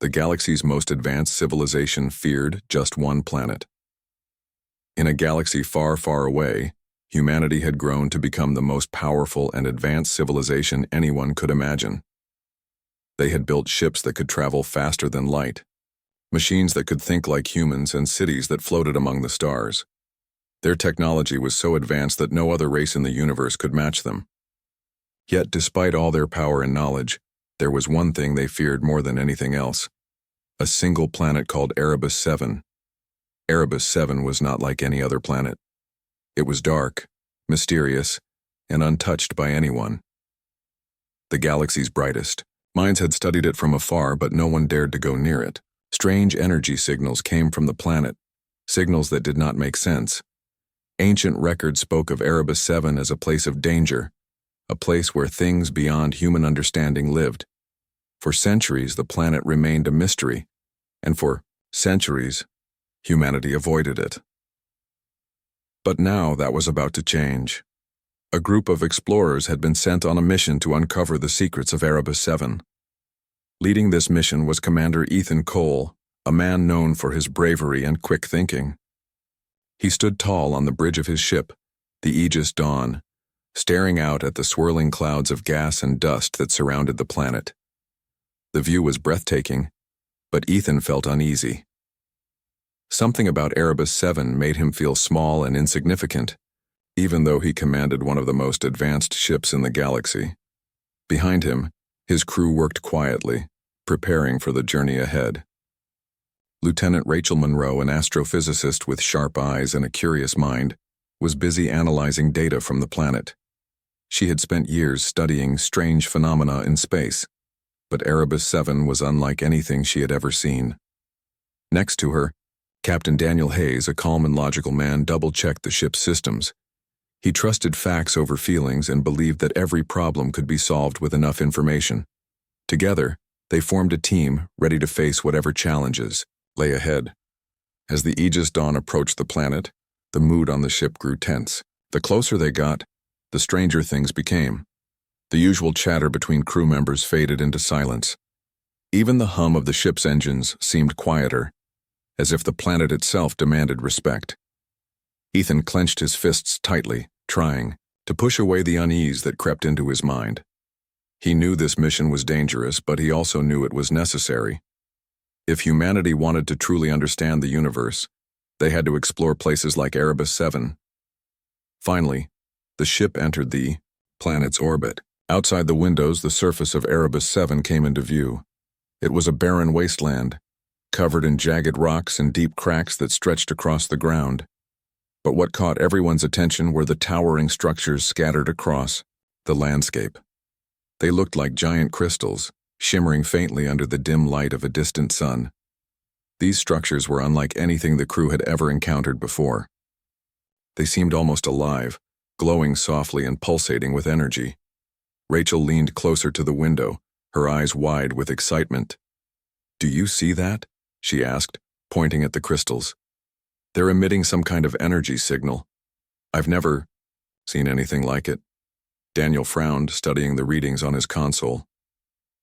The galaxy's most advanced civilization feared just one planet. In a galaxy far, far away, humanity had grown to become the most powerful and advanced civilization anyone could imagine. They had built ships that could travel faster than light, machines that could think like humans, and cities that floated among the stars. Their technology was so advanced that no other race in the universe could match them. Yet, despite all their power and knowledge, there was one thing they feared more than anything else: a single planet called Erebus 7. Erebus 7 was not like any other planet. It was dark, mysterious, and untouched by anyone. The galaxy's brightest. Minds had studied it from afar, but no one dared to go near it. Strange energy signals came from the planet, signals that did not make sense. Ancient records spoke of Erebus 7 as a place of danger, a place where things beyond human understanding lived. For centuries, the planet remained a mystery, and for centuries, humanity avoided it. But now that was about to change. A group of explorers had been sent on a mission to uncover the secrets of Erebus 7. Leading this mission was Commander Ethan Cole, a man known for his bravery and quick thinking. He stood tall on the bridge of his ship, the Aegis Dawn, staring out at the swirling clouds of gas and dust that surrounded the planet. The view was breathtaking, but Ethan felt uneasy. Something about Erebus 7 made him feel small and insignificant, even though he commanded one of the most advanced ships in the galaxy. Behind him, his crew worked quietly, preparing for the journey ahead. Lieutenant Rachel Monroe, an astrophysicist with sharp eyes and a curious mind, was busy analyzing data from the planet. She had spent years studying strange phenomena in space, but Erebus 7 was unlike anything she had ever seen. Next to her, Captain Daniel Hayes, a calm and logical man, double-checked the ship's systems. He trusted facts over feelings and believed that every problem could be solved with enough information. Together, they formed a team ready to face whatever challenges lay ahead. As the Aegis Dawn approached the planet, the mood on the ship grew tense. The closer they got, the stranger things became. The usual chatter between crew members faded into silence. Even the hum of the ship's engines seemed quieter, as if the planet itself demanded respect. Ethan clenched his fists tightly, trying to push away the unease that crept into his mind. He knew this mission was dangerous, but he also knew it was necessary. If humanity wanted to truly understand the universe, they had to explore places like Erebus 7. Finally, the ship entered the planet's orbit. Outside the windows, the surface of Erebus 7 came into view. It was a barren wasteland, covered in jagged rocks and deep cracks that stretched across the ground. But what caught everyone's attention were the towering structures scattered across the landscape. They looked like giant crystals, shimmering faintly under the dim light of a distant sun. These structures were unlike anything the crew had ever encountered before. They seemed almost alive, glowing softly and pulsating with energy. Rachel leaned closer to the window, her eyes wide with excitement. "Do you see that?" she asked, pointing at the crystals. "They're emitting some kind of energy signal. I've never seen anything like it." Daniel frowned, studying the readings on his console.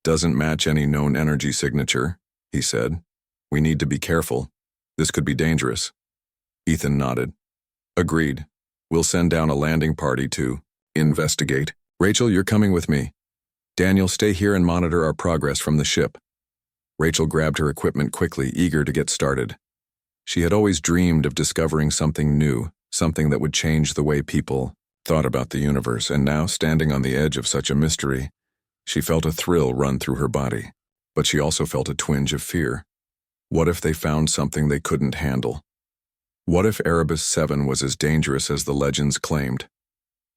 "Doesn't match any known energy signature," he said. "We need to be careful. This could be dangerous." Ethan nodded. "Agreed. We'll send down a landing party to investigate. Rachel, you're coming with me. Daniel, stay here and monitor our progress from the ship." Rachel grabbed her equipment quickly, eager to get started. She had always dreamed of discovering something new, something that would change the way people thought about the universe, and now, standing on the edge of such a mystery, she felt a thrill run through her body. But she also felt a twinge of fear. What if they found something they couldn't handle? What if Erebus 7 was as dangerous as the legends claimed?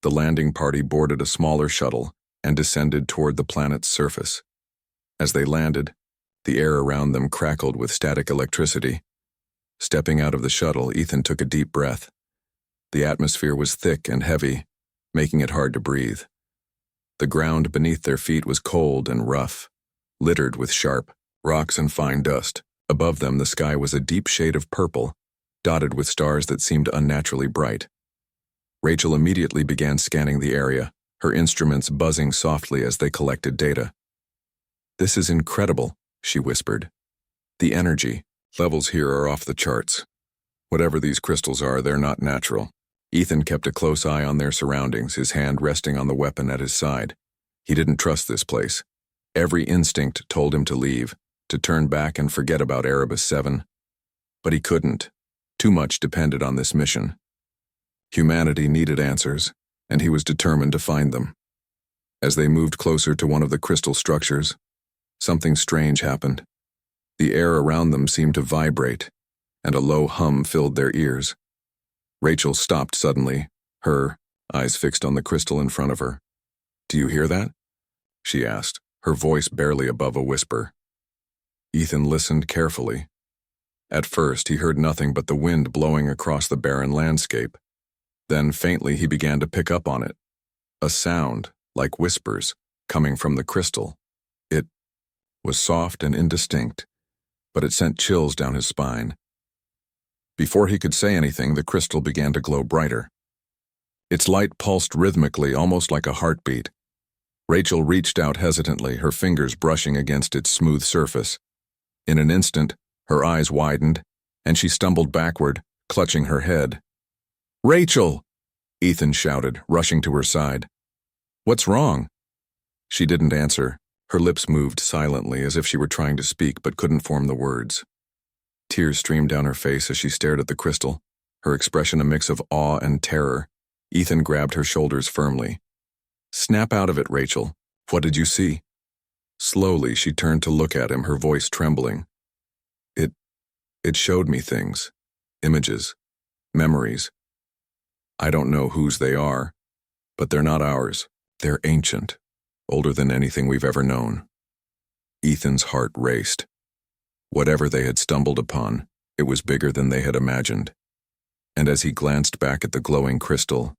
The landing party boarded a smaller shuttle and descended toward the planet's surface. As they landed, the air around them crackled with static electricity. Stepping out of the shuttle, Ethan took a deep breath. The atmosphere was thick and heavy, making it hard to breathe. The ground beneath their feet was cold and rough, littered with sharp rocks and fine dust. Above them, the sky was a deep shade of purple, dotted with stars that seemed unnaturally bright. Rachel immediately began scanning the area, her instruments buzzing softly as they collected data. "This is incredible," she whispered. The energy levels here are off the charts. Whatever these crystals are, they're not natural. Ethan kept a close eye on their surroundings, his hand resting on the weapon at his side. He didn't trust this place. Every instinct told him to leave, to turn back and forget about Erebus 7. But he couldn't. Too much depended on this mission. Humanity needed answers, and he was determined to find them. As they moved closer to one of the crystal structures, something strange happened. The air around them seemed to vibrate, and a low hum filled their ears. Rachel stopped suddenly, her eyes fixed on the crystal in front of her. "Do you hear that?" she asked, her voice barely above a whisper. Ethan listened carefully. At first, he heard nothing but the wind blowing across the barren landscape. Then, faintly, he began to pick up on it. A sound, like whispers, coming from the crystal. It was soft and indistinct, but it sent chills down his spine. Before he could say anything, the crystal began to glow brighter. Its light pulsed rhythmically, almost like a heartbeat. Rachel reached out hesitantly, her fingers brushing against its smooth surface. In an instant, her eyes widened, and she stumbled backward, clutching her head. "Rachel!" Ethan shouted, rushing to her side. "What's wrong?" She didn't answer. Her lips moved silently, as if she were trying to speak but couldn't form the words. Tears streamed down her face as she stared at the crystal, her expression a mix of awe and terror. Ethan grabbed her shoulders firmly. "Snap out of it, Rachel. What did you see?" Slowly, she turned to look at him, her voice trembling. It showed me things. Images. Memories. I don't know whose they are, but they're not ours. They're ancient, older than anything we've ever known." Ethan's heart raced. Whatever they had stumbled upon, it was bigger than they had imagined. And as he glanced back at the glowing crystal,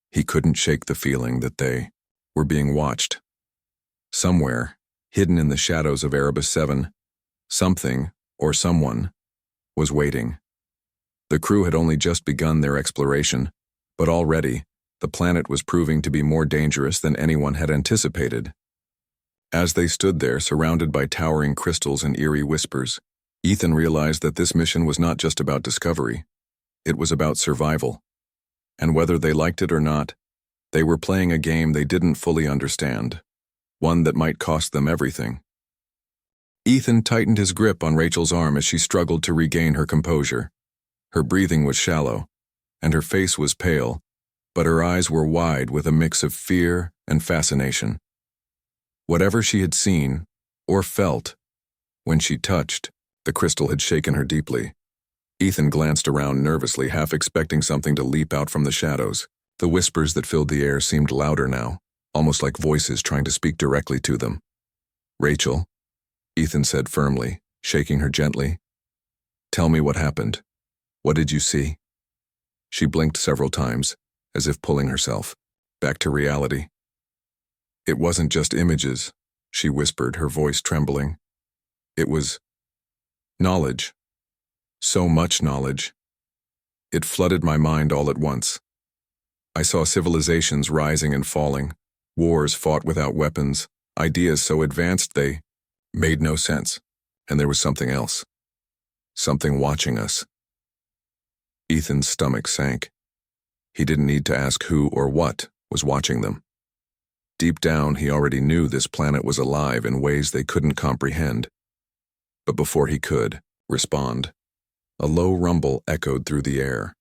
he couldn't shake the feeling that they were being watched. Somewhere, hidden in the shadows of Erebus 7, something, or someone, was waiting. The crew had only just begun their exploration, but already, the planet was proving to be more dangerous than anyone had anticipated. As they stood there, surrounded by towering crystals and eerie whispers, Ethan realized that this mission was not just about discovery. It was about survival. And whether they liked it or not, they were playing a game they didn't fully understand, one that might cost them everything. Ethan tightened his grip on Rachel's arm as she struggled to regain her composure. Her breathing was shallow, and her face was pale, but her eyes were wide with a mix of fear and fascination. Whatever she had seen, or felt, when she touched, the crystal had shaken her deeply. Ethan glanced around nervously, half expecting something to leap out from the shadows. The whispers that filled the air seemed louder now, almost like voices trying to speak directly to them. "Rachel," Ethan said firmly, shaking her gently. "Tell me what happened. What did you see?" She blinked several times, as if pulling herself back to reality. "It wasn't just images," she whispered, her voice trembling. "It was knowledge. So much knowledge. It flooded my mind all at once. I saw civilizations rising and falling, wars fought without weapons, ideas so advanced they made no sense, and there was something else. Something watching us." Ethan's stomach sank. He didn't need to ask who or what was watching them. Deep down, he already knew this planet was alive in ways they couldn't comprehend. But before he could respond, a low rumble echoed through the air.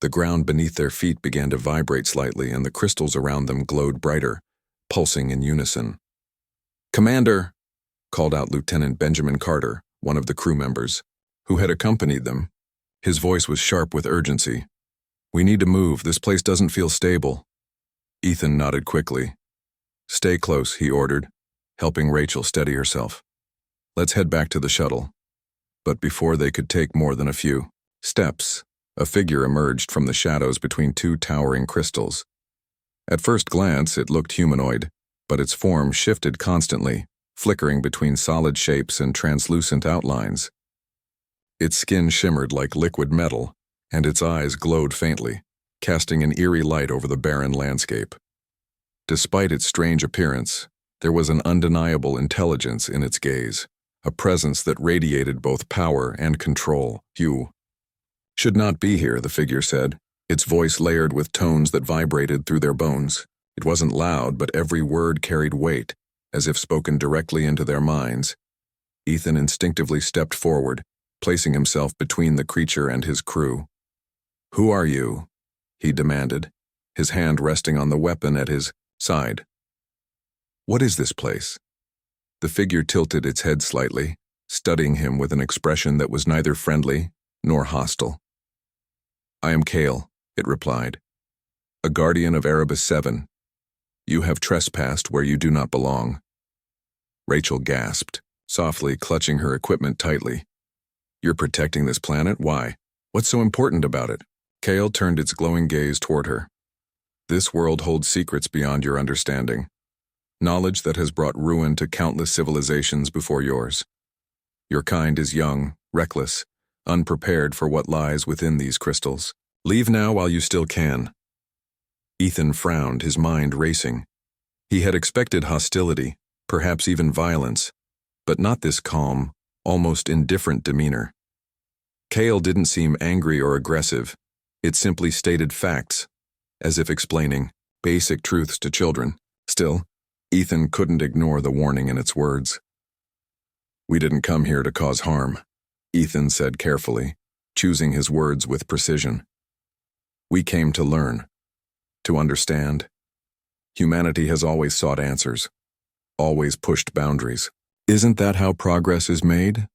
The ground beneath their feet began to vibrate slightly, and the crystals around them glowed brighter, pulsing in unison. "Commander!" called out Lieutenant Benjamin Carter, one of the crew members, who had accompanied them. His voice was sharp with urgency. "We need to move. This place doesn't feel stable." Ethan nodded quickly. "Stay close," he ordered, helping Rachel steady herself. "Let's head back to the shuttle." But before they could take more than a few steps, a figure emerged from the shadows between two towering crystals. At first glance, it looked humanoid, but its form shifted constantly, flickering between solid shapes and translucent outlines. Its skin shimmered like liquid metal, and its eyes glowed faintly, casting an eerie light over the barren landscape. Despite its strange appearance, there was an undeniable intelligence in its gaze, a presence that radiated both power and control. "You should not be here," the figure said, its voice layered with tones that vibrated through their bones. It wasn't loud, but every word carried weight, as if spoken directly into their minds. Ethan instinctively stepped forward, placing himself between the creature and his crew. "Who are you?" he demanded, his hand resting on the weapon at his side. "What is this place?" The figure tilted its head slightly, studying him with an expression that was neither friendly nor hostile. "I am Kale," it replied, "a guardian of Erebus 7. You have trespassed where you do not belong." Rachel gasped, softly clutching her equipment tightly. "You're protecting this planet? Why? What's so important about it?" Kale turned its glowing gaze toward her. "This world holds secrets beyond your understanding. Knowledge that has brought ruin to countless civilizations before yours. Your kind is young, reckless, unprepared for what lies within these crystals. Leave now while you still can." Ethan frowned, his mind racing. He had expected hostility, perhaps even violence, but not this calm, almost indifferent demeanor. Kale didn't seem angry or aggressive. It simply stated facts, as if explaining basic truths to children. Still, Ethan couldn't ignore the warning in its words. "We didn't come here to cause harm," Ethan said carefully, choosing his words with precision. "We came to learn, to understand. Humanity has always sought answers, always pushed boundaries. Isn't that how progress is made?"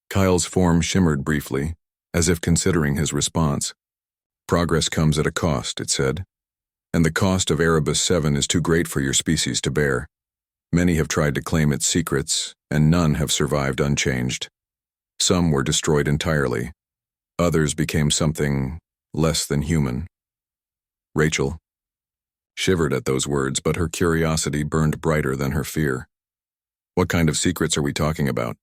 Kyle's form shimmered briefly, as if considering his response. "Progress comes at a cost," it said, "and the cost of Erebus 7 is too great for your species to bear. Many have tried to claim its secrets, and none have survived unchanged. Some were destroyed entirely. Others became something less than human." Rachel shivered at those words, but her curiosity burned brighter than her fear. "What kind of secrets are we talking about?"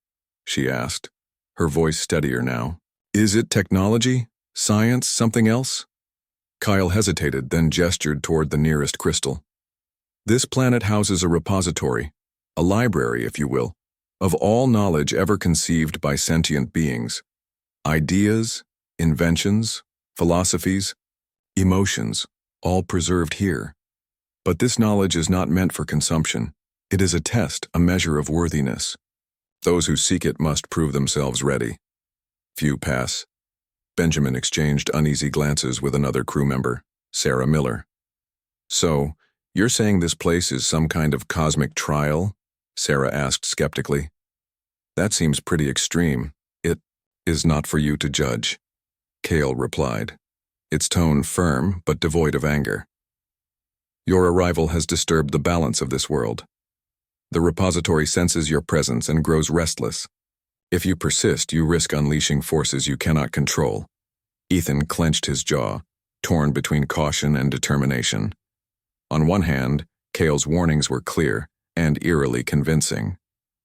she asked, her voice steadier now. "Is it technology? Science? Something else?" Kyle hesitated, then gestured toward the nearest crystal. "This planet houses a repository, a library, if you will, of all knowledge ever conceived by sentient beings. Ideas, inventions, philosophies, emotions, all preserved here. But this knowledge is not meant for consumption. It is a test, a measure of worthiness. Those who seek it must prove themselves ready. Few pass." Benjamin exchanged uneasy glances with another crew member, Sarah Miller. "So, you're saying this place is some kind of cosmic trial?" Sarah asked skeptically. "That seems pretty extreme." "It is not for you to judge," Kale replied, its tone firm but devoid of anger. "Your arrival has disturbed the balance of this world. The repository senses your presence and grows restless. If you persist, you risk unleashing forces you cannot control." Ethan clenched his jaw, torn between caution and determination. On one hand, Kale's warnings were clear and eerily convincing.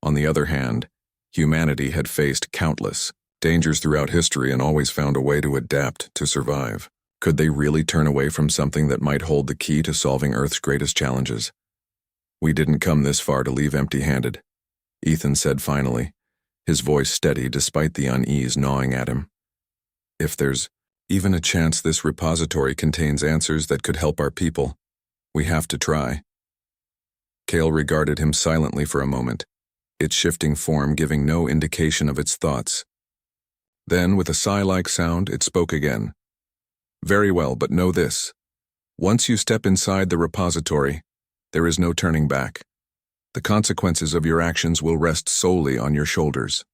On the other hand, humanity had faced countless dangers throughout history and always found a way to adapt to survive. Could they really turn away from something that might hold the key to solving Earth's greatest challenges? "We didn't come this far to leave empty-handed," Ethan said finally, his voice steady despite the unease gnawing at him. "If there's even a chance this repository contains answers that could help our people, we have to try." Kale regarded him silently for a moment, its shifting form giving no indication of its thoughts. Then, with a sigh-like sound, it spoke again. "Very well, but know this. Once you step inside the repository, there is no turning back. The consequences of your actions will rest solely on your shoulders."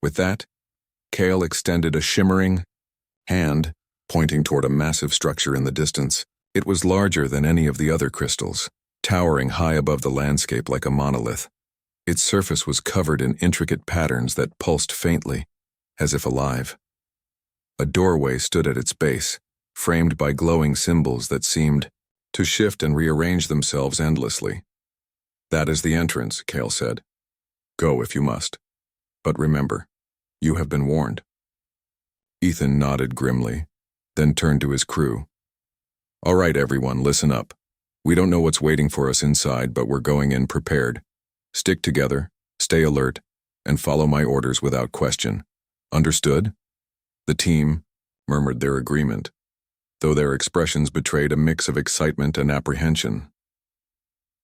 With that, Kale extended a shimmering hand, pointing toward a massive structure in the distance. It was larger than any of the other crystals, towering high above the landscape like a monolith. Its surface was covered in intricate patterns that pulsed faintly, as if alive. A doorway stood at its base, framed by glowing symbols that seemed to shift and rearrange themselves endlessly. "That is the entrance," Kale said. "Go if you must. But remember, you have been warned." Ethan nodded grimly, then turned to his crew. "All right, everyone, listen up. We don't know what's waiting for us inside, but we're going in prepared. Stick together, stay alert, and follow my orders without question. Understood? The team murmured their agreement, though their expressions betrayed a mix of excitement and apprehension.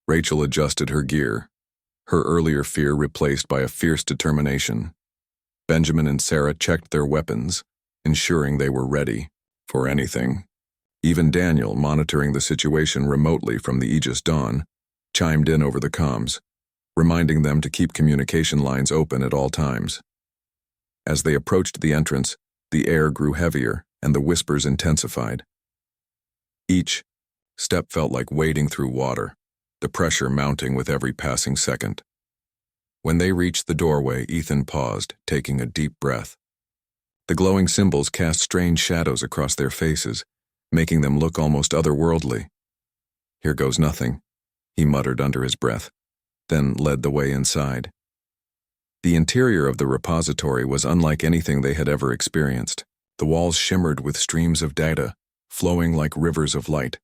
Rachel adjusted her gear, her earlier fear replaced by a fierce determination. Benjamin and Sarah checked their weapons, ensuring they were ready for anything. Even Daniel, monitoring the situation remotely from the Aegis Dawn, chimed in over the comms, reminding them to keep communication lines open at all times. As they approached the entrance, the air grew heavier and the whispers intensified. Each step felt like wading through water, the pressure mounting with every passing second. When they reached the doorway, Ethan paused, taking a deep breath. The glowing symbols cast strange shadows across their faces, making them look almost otherworldly. "Here goes nothing," he muttered under his breath, then led the way inside. The interior of the repository was unlike anything they had ever experienced. The walls shimmered with streams of data, flowing like rivers of light.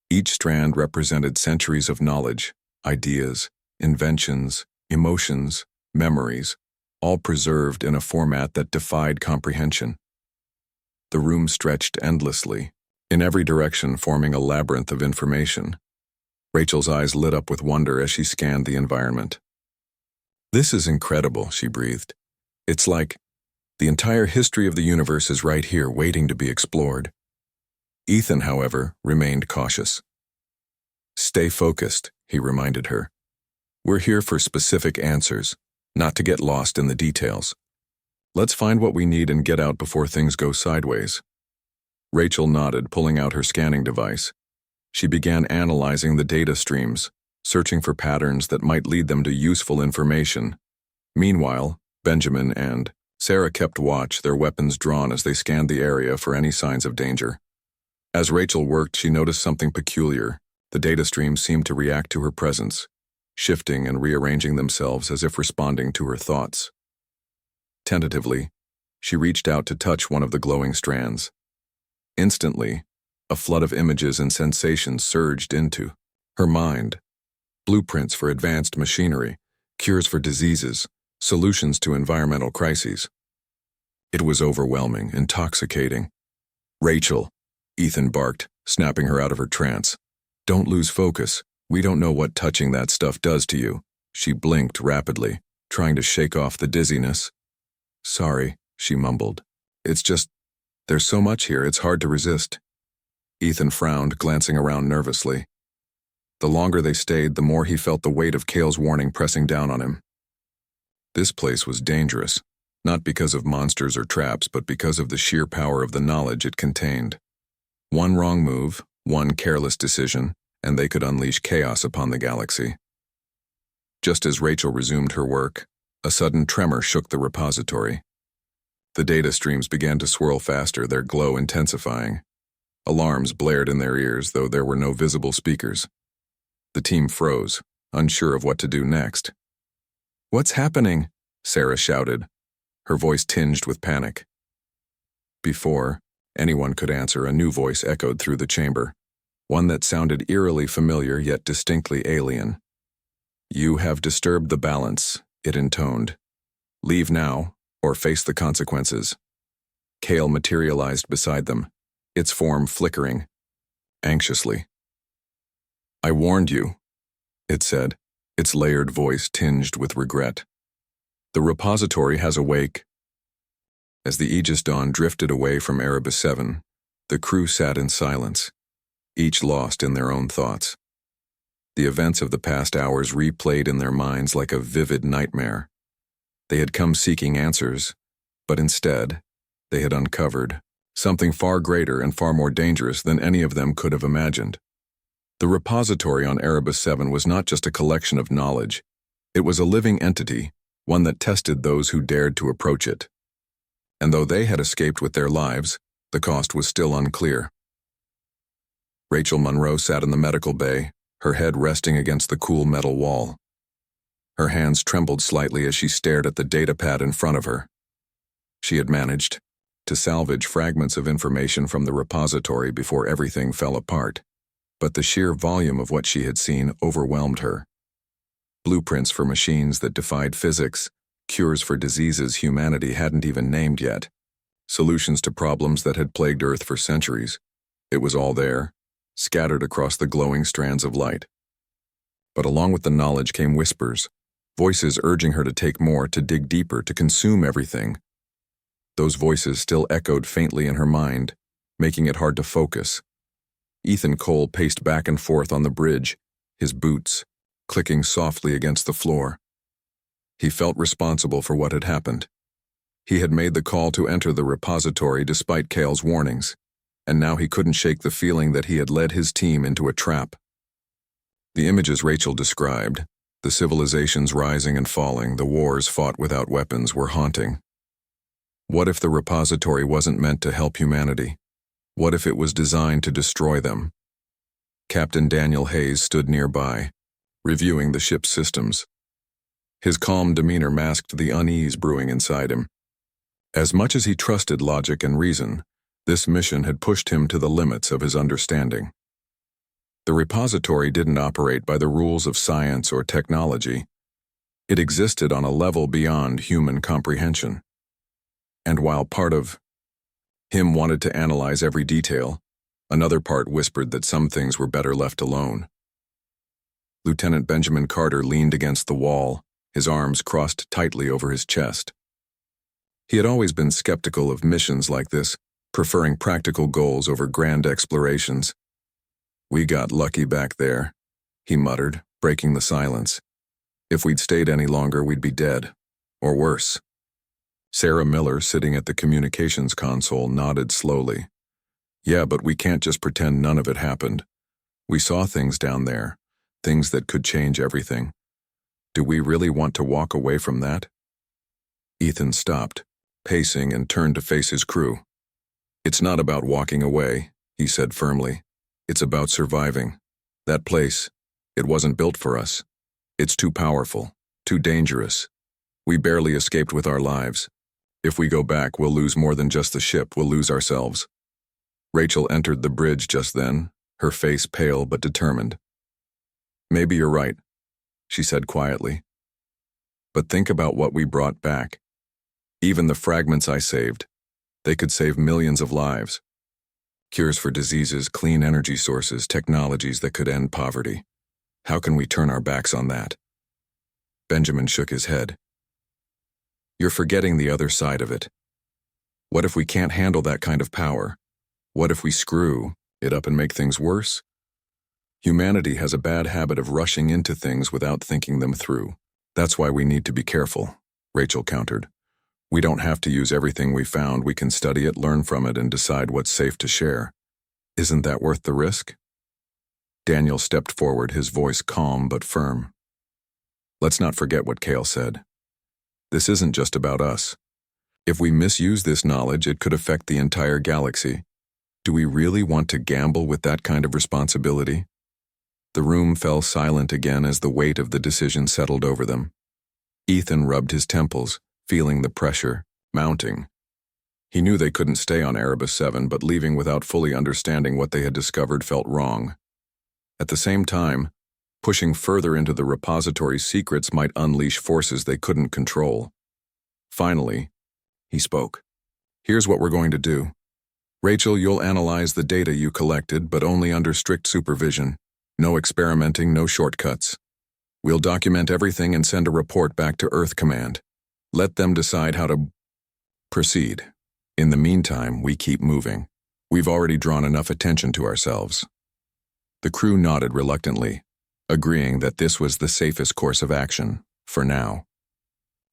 Each strand represented centuries of knowledge, ideas, inventions, emotions, memories, all preserved in a format that defied comprehension. The room stretched endlessly, in every direction forming a labyrinth of information. Rachel's eyes lit up with wonder as she scanned the environment. "This is incredible," she breathed. "It's like the entire history of the universe is right here waiting to be explored." Ethan, however, remained cautious. "Stay focused," he reminded her. "We're here for specific answers, not to get lost in the details. Let's find what we need and get out before things go sideways." Rachel nodded, pulling out her scanning device. She began analyzing the data streams, searching for patterns that might lead them to useful information. Meanwhile, Benjamin and Sarah kept watch, their weapons drawn as they scanned the area for any signs of danger. As Rachel worked, she noticed something peculiar. The data streams seemed to react to her presence, shifting and rearranging themselves as if responding to her thoughts. Tentatively, she reached out to touch one of the glowing strands. Instantly, a flood of images and sensations surged into her mind. Blueprints for advanced machinery, cures for diseases, solutions to environmental crises. It was overwhelming, intoxicating. "Rachel," Ethan barked, snapping her out of her trance. "Don't lose focus. We don't know what touching that stuff does to you." She blinked rapidly, trying to shake off the dizziness. "Sorry," she mumbled. "It's just, there's so much here, it's hard to resist." Ethan frowned, glancing around nervously. The longer they stayed, the more he felt the weight of Kale's warning pressing down on him. This place was dangerous, not because of monsters or traps, but because of the sheer power of the knowledge it contained. One wrong move, one careless decision, and they could unleash chaos upon the galaxy. Just as Rachel resumed her work, a sudden tremor shook the repository. The data streams began to swirl faster, their glow intensifying. Alarms blared in their ears, though there were no visible speakers. The team froze, unsure of what to do next. "What's happening?" Sarah shouted, her voice tinged with panic. Before anyone could answer, a new voice echoed through the chamber, one that sounded eerily familiar yet distinctly alien. "You have disturbed the balance," it intoned. "Leave now, or face the consequences." Kale materialized beside them, its form flickering, anxiously. "I warned you," it said, its layered voice tinged with regret. "The repository has awake." As the Aegis Dawn drifted away from Erebus 7, the crew sat in silence, each lost in their own thoughts. The events of the past hours replayed in their minds like a vivid nightmare. They had come seeking answers, but instead, they had uncovered something far greater and far more dangerous than any of them could have imagined. The repository on Erebus 7 was not just a collection of knowledge. It was a living entity, one that tested those who dared to approach it. And though they had escaped with their lives, the cost was still unclear. Rachel Monroe sat in the medical bay, her head resting against the cool metal wall. Her hands trembled slightly as she stared at the datapad in front of her. She had managed to salvage fragments of information from the repository before everything fell apart, but the sheer volume of what she had seen overwhelmed her. Blueprints for machines that defied physics, cures for diseases humanity hadn't even named yet, solutions to problems that had plagued Earth for centuries. It was all there, scattered across the glowing strands of light. But along with the knowledge came whispers, voices urging her to take more, to dig deeper, to consume everything. Those voices still echoed faintly in her mind, making it hard to focus. Ethan Cole paced back and forth on the bridge, his boots clicking softly against the floor. He felt responsible for what had happened. He had made the call to enter the repository despite Cale's warnings, and now he couldn't shake the feeling that he had led his team into a trap. The images Rachel described, the civilizations rising and falling, the wars fought without weapons, were haunting. What if the repository wasn't meant to help humanity? What if it was designed to destroy them? Captain Daniel Hayes stood nearby, reviewing the ship's systems. His calm demeanor masked the unease brewing inside him. As much as he trusted logic and reason, this mission had pushed him to the limits of his understanding. The repository didn't operate by the rules of science or technology. It existed on a level beyond human comprehension. And while part of him wanted to analyze every detail, another part whispered that some things were better left alone. Lieutenant Benjamin Carter leaned against the wall, his arms crossed tightly over his chest. He had always been skeptical of missions like this, preferring practical goals over grand explorations. "We got lucky back there," he muttered, breaking the silence. "If we'd stayed any longer, we'd be dead. Or worse." Sarah Miller, sitting at the communications console, nodded slowly. "Yeah, but we can't just pretend none of it happened. We saw things down there, things that could change everything. Do we really want to walk away from that?" Ethan stopped, pacing, and turned to face his crew. "It's not about walking away," he said firmly. "It's about surviving. That place, it wasn't built for us. It's too powerful, too dangerous. We barely escaped with our lives. If we go back, we'll lose more than just the ship, we'll lose ourselves." Rachel entered the bridge just then, her face pale but determined. "Maybe you're right," she said quietly. "But think about what we brought back. Even the fragments I saved, they could save millions of lives. Cures for diseases, clean energy sources, technologies that could end poverty. How can we turn our backs on that?" Benjamin shook his head. "You're forgetting the other side of it. What if we can't handle that kind of power? What if we screw it up and make things worse? Humanity has a bad habit of rushing into things without thinking them through. That's why we need to be careful," Rachel countered. "We don't have to use everything we found. We can study it, learn from it, and decide what's safe to share. Isn't that worth the risk?" Daniel stepped forward, his voice calm but firm. "Let's not forget what Cale said. This isn't just about us. If we misuse this knowledge, it could affect the entire galaxy. Do we really want to gamble with that kind of responsibility?" The room fell silent again as the weight of the decision settled over them. Ethan rubbed his temples, feeling the pressure mounting. He knew they couldn't stay on Erebus 7, but leaving without fully understanding what they had discovered felt wrong. At the same time, pushing further into the repository's secrets might unleash forces they couldn't control. Finally, he spoke. "Here's what we're going to do. Rachel, you'll analyze the data you collected, but only under strict supervision. No experimenting, no shortcuts. We'll document everything and send a report back to Earth Command. Let them decide how to proceed. In the meantime, we keep moving. We've already drawn enough attention to ourselves." The crew nodded reluctantly, agreeing that this was the safest course of action, for now.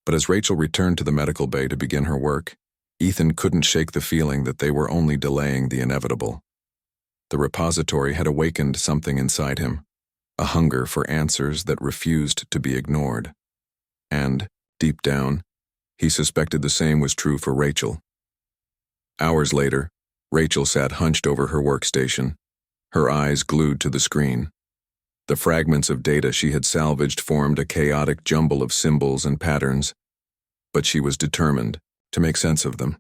But as Rachel returned to the medical bay to begin her work, Ethan couldn't shake the feeling that they were only delaying the inevitable. The repository had awakened something inside him, a hunger for answers that refused to be ignored. And, deep down, he suspected the same was true for Rachel. Hours later, Rachel sat hunched over her workstation, her eyes glued to the screen. The fragments of data she had salvaged formed a chaotic jumble of symbols and patterns, but she was determined to make sense of them.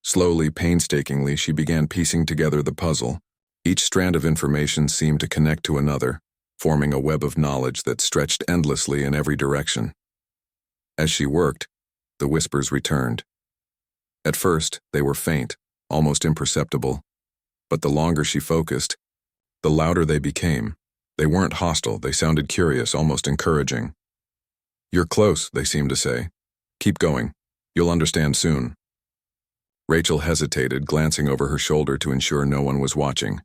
Slowly, painstakingly, she began piecing together the puzzle. Each strand of information seemed to connect to another, forming a web of knowledge that stretched endlessly in every direction. As she worked, The whispers returned. At first, they were faint, almost imperceptible. But the longer she focused, the louder they became. They weren't hostile, they sounded curious, almost encouraging. "You're close," they seemed to say. "Keep going. You'll understand soon." Rachel hesitated, glancing over her shoulder to ensure no one was watching.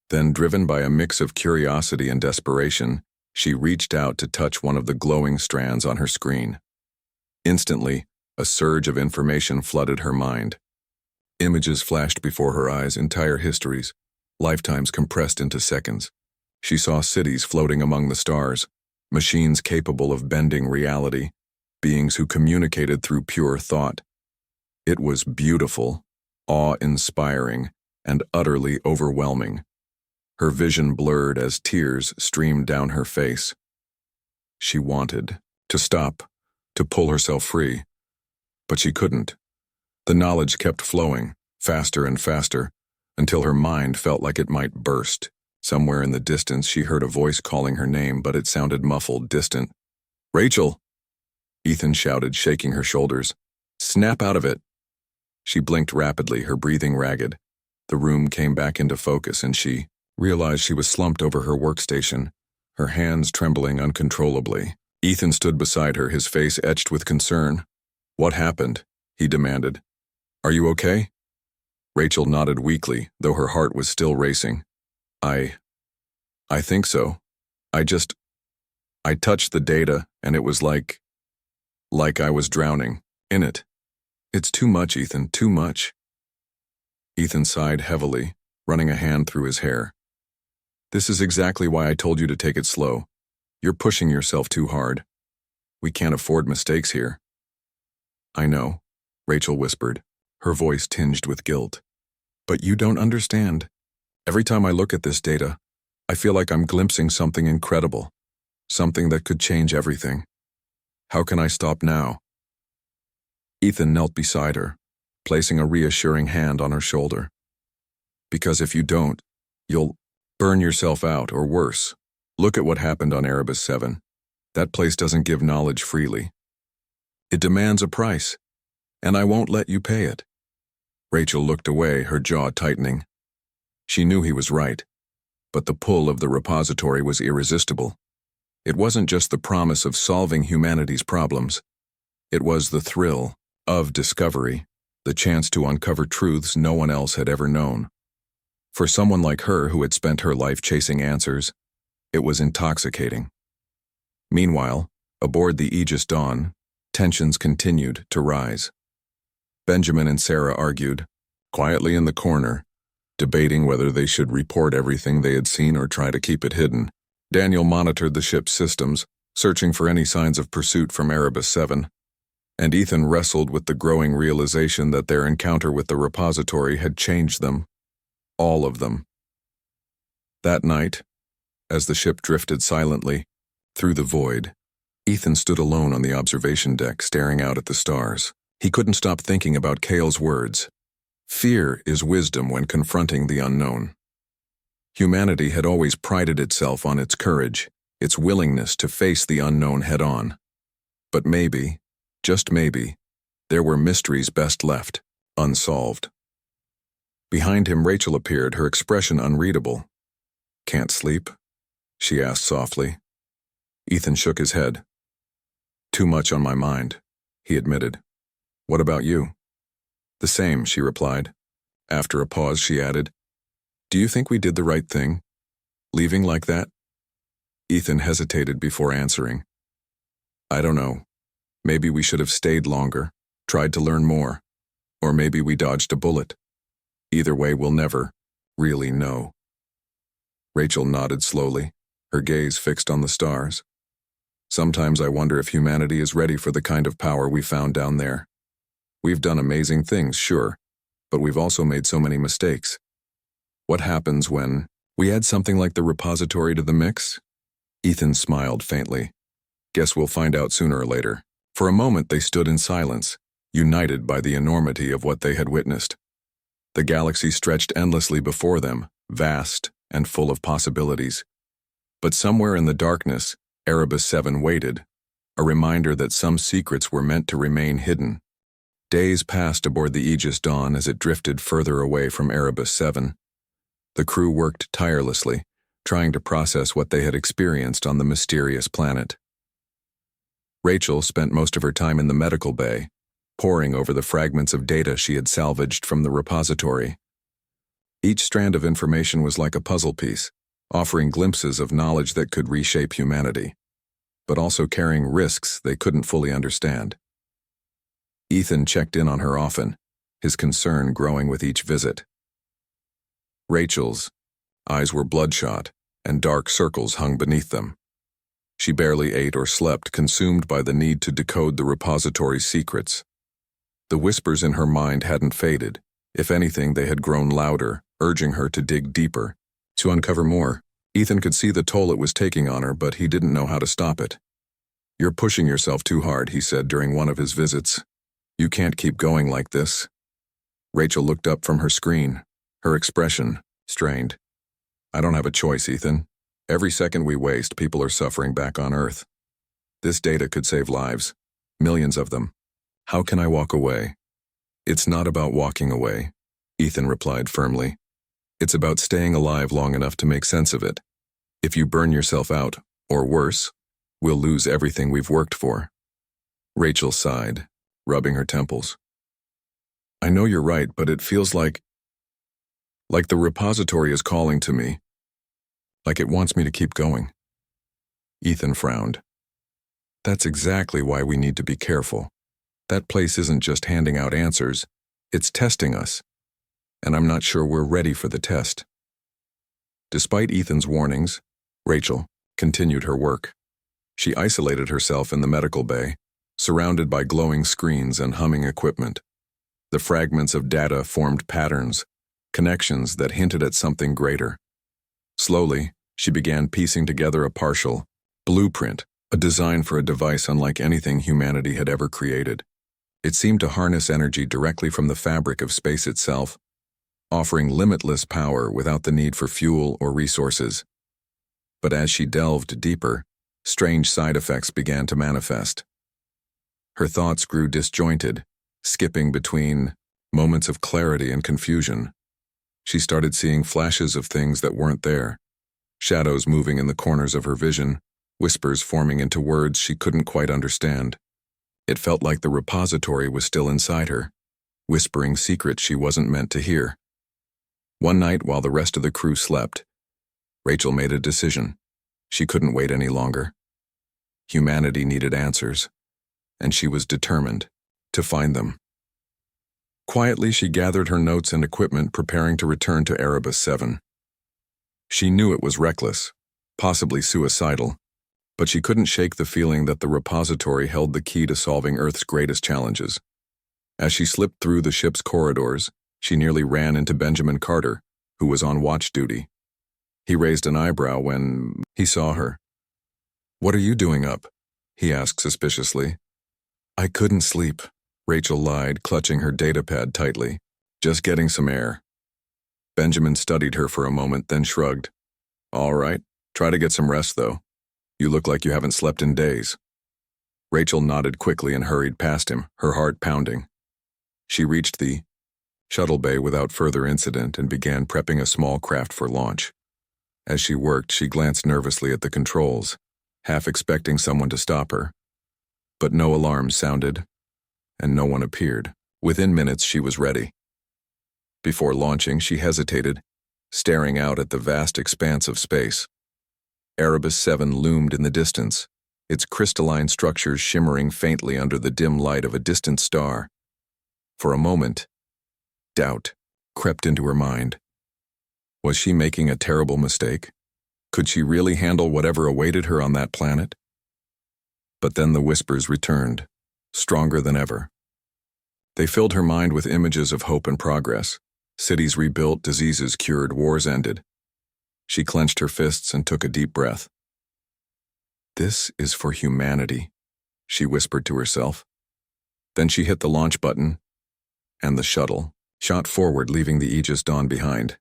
Then, driven by a mix of curiosity and desperation, she reached out to touch one of the glowing strands on her screen. Instantly, a surge of information flooded her mind. Images flashed before her eyes, entire histories, lifetimes compressed into seconds. She saw cities floating among the stars, machines capable of bending reality, beings who communicated through pure thought. It was beautiful, awe-inspiring, and utterly overwhelming. Her vision blurred as tears streamed down her face. She wanted to stop, to pull herself free, but she couldn't. The knowledge kept flowing, faster and faster, until her mind felt like it might burst. Somewhere in the distance she heard a voice calling her name, but it sounded muffled, distant. "Rachel!" Ethan shouted, shaking her shoulders. "Snap out of it!" She blinked rapidly, her breathing ragged. The room came back into focus, and she realized she was slumped over her workstation, her hands trembling uncontrollably. Ethan stood beside her, his face etched with concern. "What happened?" he demanded. "Are you okay?" Rachel nodded weakly, though her heart was still racing. I think so. I touched the data, and it was like I was drowning in it. It's too much, Ethan, too much." Ethan sighed heavily, running a hand through his hair. "This is exactly why I told you to take it slow. You're pushing yourself too hard. We can't afford mistakes here." "I know," Rachel whispered, her voice tinged with guilt. "But you don't understand. Every time I look at this data, I feel like I'm glimpsing something incredible, something that could change everything. How can I stop now?" Ethan knelt beside her, placing a reassuring hand on her shoulder. "Because if you don't, you'll burn yourself out, or worse. Look at what happened on Erebus 7. That place doesn't give knowledge freely. It demands a price, and I won't let you pay it." Rachel looked away, her jaw tightening. She knew he was right, but the pull of the repository was irresistible. It wasn't just the promise of solving humanity's problems. It was the thrill of discovery, the chance to uncover truths no one else had ever known. For someone like her who had spent her life chasing answers, it was intoxicating. Meanwhile, aboard the Aegis Dawn, tensions continued to rise. Benjamin and Sarah argued, quietly in the corner, debating whether they should report everything they had seen or try to keep it hidden. Daniel monitored the ship's systems, searching for any signs of pursuit from Erebus 7. And Ethan wrestled with the growing realization that their encounter with the repository had changed them. All of them. That night, as the ship drifted silently through the void, Ethan stood alone on the observation deck, staring out at the stars. He couldn't stop thinking about Kale's words. Fear is wisdom when confronting the unknown. Humanity had always prided itself on its courage, its willingness to face the unknown head-on. But maybe, just maybe, there were mysteries best left unsolved. Behind him, Rachel appeared, her expression unreadable. "Can't sleep?" she asked softly. Ethan shook his head. "Too much on my mind," he admitted. "What about you?" "The same," she replied. After a pause, she added, "Do you think we did the right thing, leaving like that?" Ethan hesitated before answering. "I don't know. Maybe we should have stayed longer, tried to learn more, or maybe we dodged a bullet. Either way, we'll never really know." Rachel nodded slowly, her gaze fixed on the stars. "Sometimes I wonder if humanity is ready for the kind of power we found down there. We've done amazing things, sure, but we've also made so many mistakes. What happens when we add something like the repository to the mix?" Ethan smiled faintly. "Guess we'll find out sooner or later." For a moment they stood in silence, united by the enormity of what they had witnessed. The galaxy stretched endlessly before them, vast and full of possibilities. But somewhere in the darkness, Erebus 7 waited, a reminder that some secrets were meant to remain hidden. Days passed aboard the Aegis Dawn as it drifted further away from Erebus 7. The crew worked tirelessly, trying to process what they had experienced on the mysterious planet. Rachel spent most of her time in the medical bay, poring over the fragments of data she had salvaged from the repository. Each strand of information was like a puzzle piece, offering glimpses of knowledge that could reshape humanity, but also carrying risks they couldn't fully understand. Ethan checked in on her often, his concern growing with each visit. Rachel's eyes were bloodshot, and dark circles hung beneath them. She barely ate or slept, consumed by the need to decode the repository's secrets. The whispers in her mind hadn't faded. If anything, they had grown louder, urging her to dig deeper, to uncover more. Ethan could see the toll it was taking on her, but he didn't know how to stop it. "You're pushing yourself too hard," he said during one of his visits. "You can't keep going like this." Rachel looked up from her screen, her expression strained. "I don't have a choice, Ethan. Every second we waste, people are suffering back on Earth. This data could save lives, millions of them. How can I walk away?" "It's not about walking away," Ethan replied firmly. "It's about staying alive long enough to make sense of it. If you burn yourself out, or worse, we'll lose everything we've worked for." Rachel sighed, rubbing her temples. "I know you're right, but it feels like the repository is calling to me. Like it wants me to keep going." Ethan frowned. "That's exactly why we need to be careful. That place isn't just handing out answers, it's testing us. And I'm not sure we're ready for the test." Despite Ethan's warnings, Rachel continued her work. She isolated herself in the medical bay, surrounded by glowing screens and humming equipment. The fragments of data formed patterns, connections that hinted at something greater. Slowly, she began piecing together a partial blueprint, a design for a device unlike anything humanity had ever created. It seemed to harness energy directly from the fabric of space itself, offering limitless power without the need for fuel or resources. But as she delved deeper, strange side effects began to manifest. Her thoughts grew disjointed, skipping between moments of clarity and confusion. She started seeing flashes of things that weren't there, shadows moving in the corners of her vision, whispers forming into words she couldn't quite understand. It felt like the repository was still inside her, whispering secrets she wasn't meant to hear. One night, while the rest of the crew slept, Rachel made a decision. She couldn't wait any longer. Humanity needed answers, and she was determined to find them. Quietly, she gathered her notes and equipment, preparing to return to Erebus 7. She knew it was reckless, possibly suicidal, but she couldn't shake the feeling that the repository held the key to solving Earth's greatest challenges. As she slipped through the ship's corridors, she nearly ran into Benjamin Carter, who was on watch duty. He raised an eyebrow when he saw her. "What are you doing up?" he asked suspiciously. "I couldn't sleep," Rachel lied, clutching her datapad tightly. "Just getting some air." Benjamin studied her for a moment, then shrugged. "All right, try to get some rest, though. You look like you haven't slept in days." Rachel nodded quickly and hurried past him, her heart pounding. She reached the shuttle bay without further incident and began prepping a small craft for launch. As she worked, she glanced nervously at the controls, half expecting someone to stop her. But no alarms sounded, and no one appeared. Within minutes, she was ready. Before launching, she hesitated, staring out at the vast expanse of space. Erebus 7 loomed in the distance, its crystalline structures shimmering faintly under the dim light of a distant star. For a moment, doubt crept into her mind. Was she making a terrible mistake? Could she really handle whatever awaited her on that planet? But then the whispers returned, stronger than ever. They filled her mind with images of hope and progress. Cities rebuilt, diseases cured, wars ended. She clenched her fists and took a deep breath. "This is for humanity," she whispered to herself. Then she hit the launch button, and the shuttle shot forward, leaving the Aegis Dawn behind.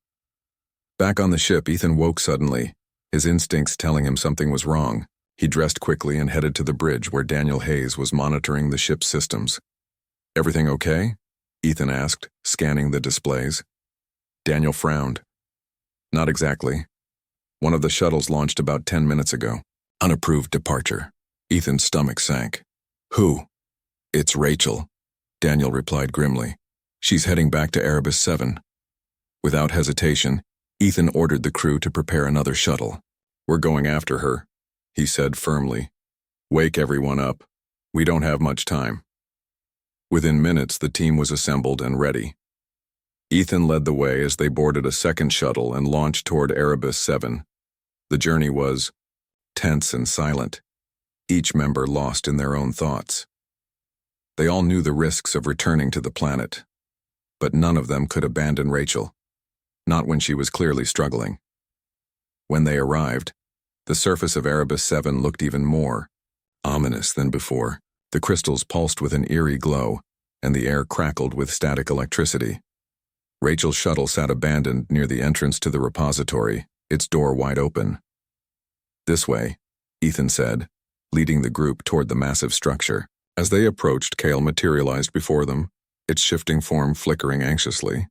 Back on the ship, Ethan woke suddenly, his instincts telling him something was wrong. He dressed quickly and headed to the bridge where Daniel Hayes was monitoring the ship's systems. "Everything okay?" Ethan asked, scanning the displays. Daniel frowned. "Not exactly. One of the shuttles launched about 10 minutes ago. Unapproved departure." Ethan's stomach sank. "Who?" "It's Rachel," Daniel replied grimly. "She's heading back to Erebus 7. Without hesitation, Ethan ordered the crew to prepare another shuttle. "We're going after her," he said firmly. "Wake everyone up. We don't have much time." Within minutes, the team was assembled and ready. Ethan led the way as they boarded a second shuttle and launched toward Erebus 7. The journey was tense and silent, each member lost in their own thoughts. They all knew the risks of returning to the planet, but none of them could abandon Rachel, not when she was clearly struggling. When they arrived, the surface of Erebus 7 looked even more ominous than before. The crystals pulsed with an eerie glow, and the air crackled with static electricity. Rachel's shuttle sat abandoned near the entrance to the repository, its door wide open. "This way," Ethan said, leading the group toward the massive structure. As they approached, Kale materialized before them, its shifting form flickering anxiously.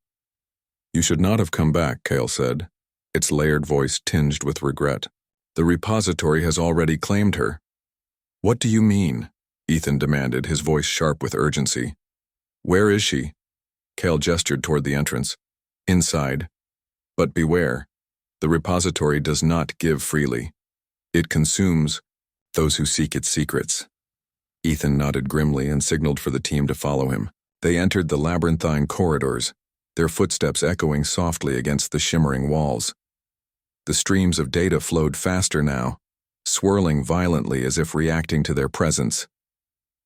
"You should not have come back," Kale said, its layered voice tinged with regret. "The repository has already claimed her." "What do you mean?" Ethan demanded, his voice sharp with urgency. "Where is she?" Kale gestured toward the entrance. "Inside. But beware, the repository does not give freely. It consumes those who seek its secrets." Ethan nodded grimly and signaled for the team to follow him. They entered the labyrinthine corridors, their footsteps echoing softly against the shimmering walls. The streams of data flowed faster now, swirling violently as if reacting to their presence.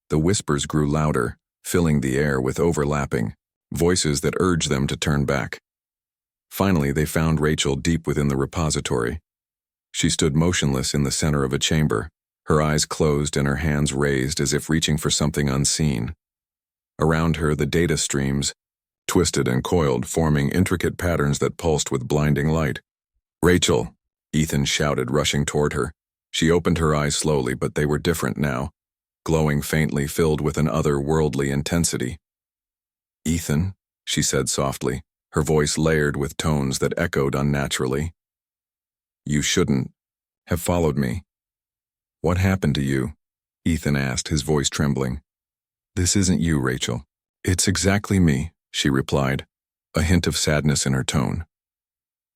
The whispers grew louder, filling the air with overlapping voices that urged them to turn back. Finally, they found Rachel deep within the repository. She stood motionless in the center of a chamber, her eyes closed and her hands raised as if reaching for something unseen. Around her, the data streams twisted and coiled, forming intricate patterns that pulsed with blinding light. "Rachel!" Ethan shouted, rushing toward her. She opened her eyes slowly, but they were different now, glowing faintly, filled with an otherworldly intensity. "Ethan," she said softly, her voice layered with tones that echoed unnaturally. "You shouldn't have followed me." "What happened to you?" Ethan asked, his voice trembling. "This isn't you, Rachel. It's exactly me," she replied, a hint of sadness in her tone.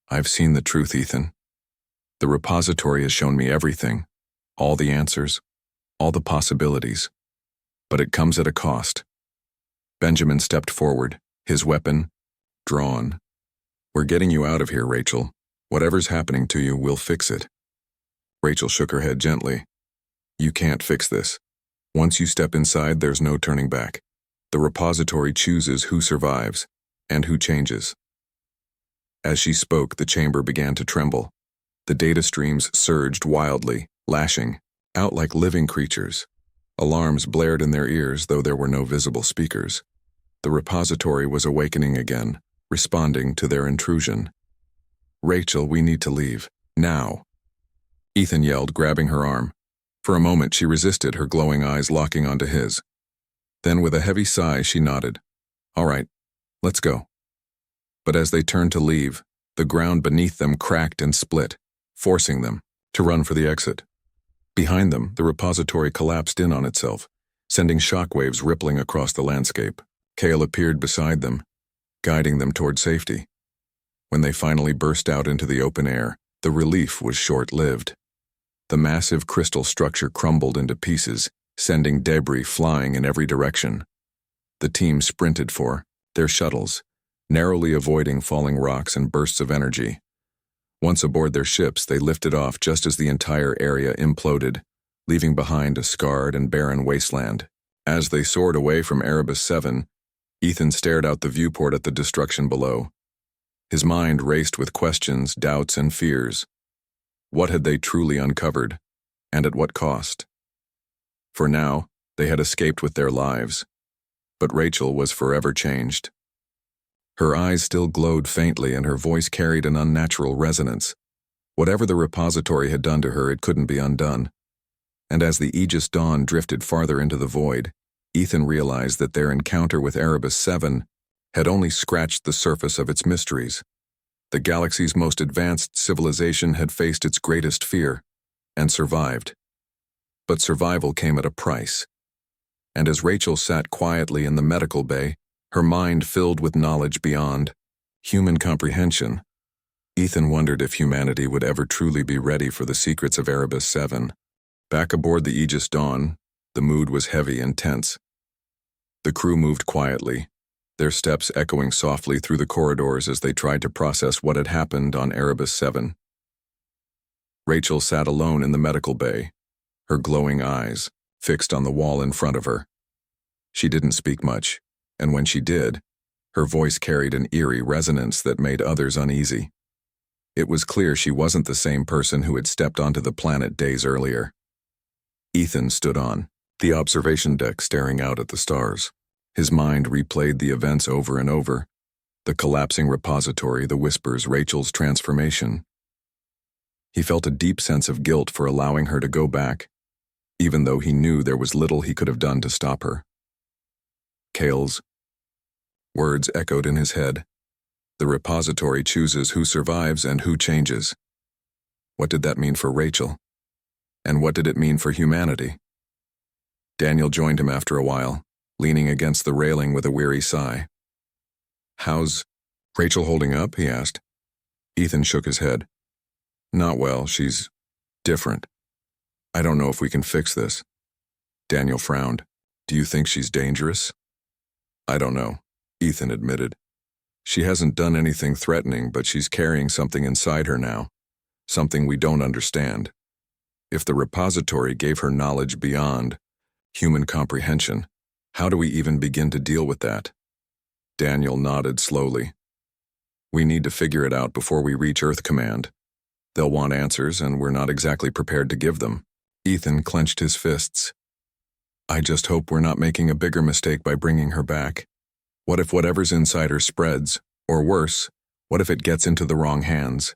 "I've seen the truth, Ethan. The repository has shown me everything, all the answers, all the possibilities. But it comes at a cost." Benjamin stepped forward, his weapon drawn. "We're getting you out of here, Rachel. Whatever's happening to you, we'll fix it." Rachel shook her head gently. "You can't fix this. Once you step inside, there's no turning back. The repository chooses who survives and who changes." As she spoke, the chamber began to tremble. The data streams surged wildly, lashing out like living creatures. Alarms blared in their ears, though there were no visible speakers. The repository was awakening again, responding to their intrusion. "Rachel, we need to leave. Now!" Ethan yelled, grabbing her arm. For a moment she resisted, her glowing eyes locking onto his. Then with a heavy sigh she nodded. "All right, let's go." But as they turned to leave, the ground beneath them cracked and split, forcing them to run for the exit. Behind them, the repository collapsed in on itself, sending shockwaves rippling across the landscape. Kale appeared beside them, guiding them toward safety. When they finally burst out into the open air, the relief was short-lived. The massive crystal structure crumbled into pieces, sending debris flying in every direction. The team sprinted for their shuttles, narrowly avoiding falling rocks and bursts of energy. Once aboard their ships, they lifted off just as the entire area imploded, leaving behind a scarred and barren wasteland. As they soared away from Erebus 7, Ethan stared out the viewport at the destruction below. His mind raced with questions, doubts, and fears. What had they truly uncovered, and at what cost? For now, they had escaped with their lives, but Rachel was forever changed. Her eyes still glowed faintly and her voice carried an unnatural resonance. Whatever the repository had done to her, it couldn't be undone. And as the Aegis Dawn drifted farther into the void, Ethan realized that their encounter with Erebus 7 had only scratched the surface of its mysteries. The galaxy's most advanced civilization had faced its greatest fear and survived. But survival came at a price. And as Rachel sat quietly in the medical bay, her mind filled with knowledge beyond human comprehension, Ethan wondered if humanity would ever truly be ready for the secrets of Erebus 7. Back aboard the Aegis Dawn, the mood was heavy and tense. The crew moved quietly, their steps echoing softly through the corridors as they tried to process what had happened on Erebus 7. Rachel sat alone in the medical bay, her glowing eyes fixed on the wall in front of her. She didn't speak much, and when she did, her voice carried an eerie resonance that made others uneasy. It was clear she wasn't the same person who had stepped onto the planet days earlier. Ethan stood on the observation deck staring out at the stars. His mind replayed the events over and over, the collapsing repository, the whispers, Rachel's transformation. He felt a deep sense of guilt for allowing her to go back, even though he knew there was little he could have done to stop her. Kale's words echoed in his head. The repository chooses who survives and who changes. What did that mean for Rachel? And what did it mean for humanity? Daniel joined him after a while, leaning against the railing with a weary sigh. "How's Rachel holding up?" he asked. Ethan shook his head. "Not well, she's different. I don't know if we can fix this." Daniel frowned. "Do you think she's dangerous?" "I don't know," Ethan admitted. "She hasn't done anything threatening, but she's carrying something inside her now, something we don't understand. If the repository gave her knowledge beyond human comprehension, how do we even begin to deal with that?" Daniel nodded slowly. "We need to figure it out before we reach Earth Command. They'll want answers, and we're not exactly prepared to give them." Ethan clenched his fists. "I just hope we're not making a bigger mistake by bringing her back. What if whatever's inside her spreads, or worse, what if it gets into the wrong hands?"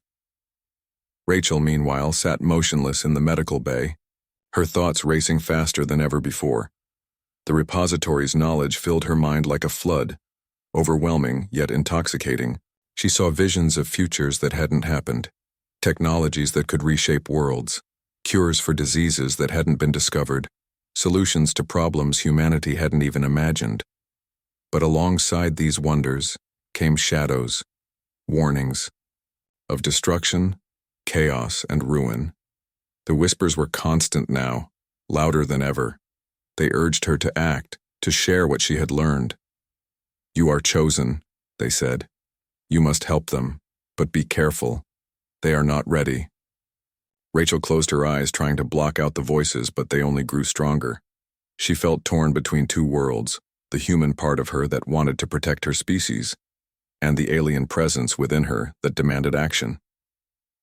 Rachel, meanwhile, sat motionless in the medical bay, her thoughts racing faster than ever before. The repository's knowledge filled her mind like a flood, overwhelming yet intoxicating. She saw visions of futures that hadn't happened, technologies that could reshape worlds, cures for diseases that hadn't been discovered, solutions to problems humanity hadn't even imagined. But alongside these wonders came shadows, warnings of destruction, chaos, and ruin. The whispers were constant now, louder than ever. They urged her to act, to share what she had learned. "You are chosen," they said. "You must help them, but be careful. They are not ready." Rachel closed her eyes, trying to block out the voices, but they only grew stronger. She felt torn between two worlds, the human part of her that wanted to protect her species, and the alien presence within her that demanded action.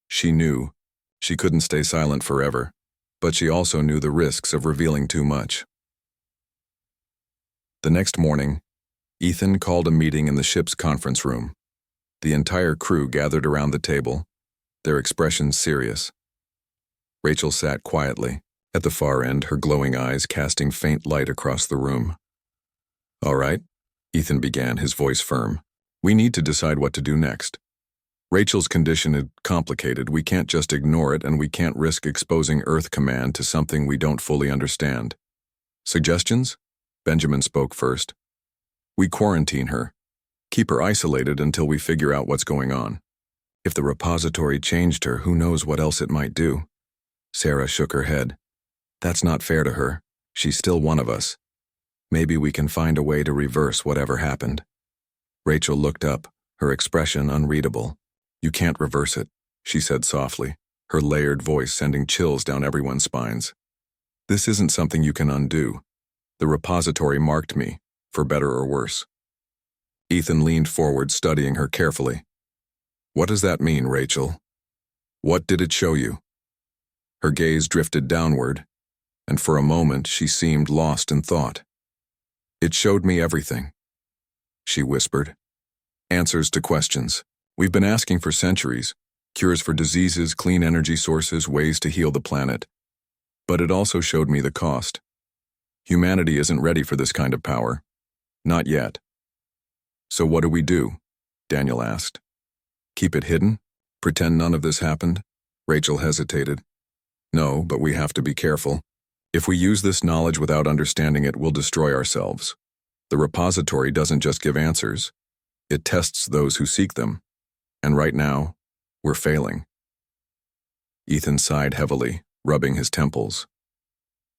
She knew she couldn't stay silent forever, but she also knew the risks of revealing too much. The next morning, Ethan called a meeting in the ship's conference room. The entire crew gathered around the table, their expressions serious. Rachel sat quietly, at the far end, her glowing eyes casting faint light across the room. "All right," Ethan began, his voice firm. "We need to decide what to do next. Rachel's condition is complicated. We can't just ignore it, and we can't risk exposing Earth Command to something we don't fully understand." "Suggestions?" Benjamin spoke first. "We quarantine her. Keep her isolated until we figure out what's going on. If the repository changed her, who knows what else it might do?" Sarah shook her head. "That's not fair to her. She's still one of us. Maybe we can find a way to reverse whatever happened." Rachel looked up, her expression unreadable. "You can't reverse it," she said softly, her layered voice sending chills down everyone's spines. "This isn't something you can undo. The repository marked me, for better or worse." Ethan leaned forward, studying her carefully. "What does that mean, Rachel? What did it show you?" Her gaze drifted downward, and for a moment she seemed lost in thought. "It showed me everything," she whispered. "Answers to questions we've been asking for centuries. Cures for diseases, clean energy sources, ways to heal the planet. But it also showed me the cost. Humanity isn't ready for this kind of power. Not yet. So what do? Daniel asked. Keep it hidden? Pretend none of this happened? Rachel hesitated. No, but we have to be careful. If we use this knowledge without understanding it, we'll destroy ourselves. The repository doesn't just give answers. It tests those who seek them. And right now, we're failing. Ethan sighed heavily, rubbing his temples.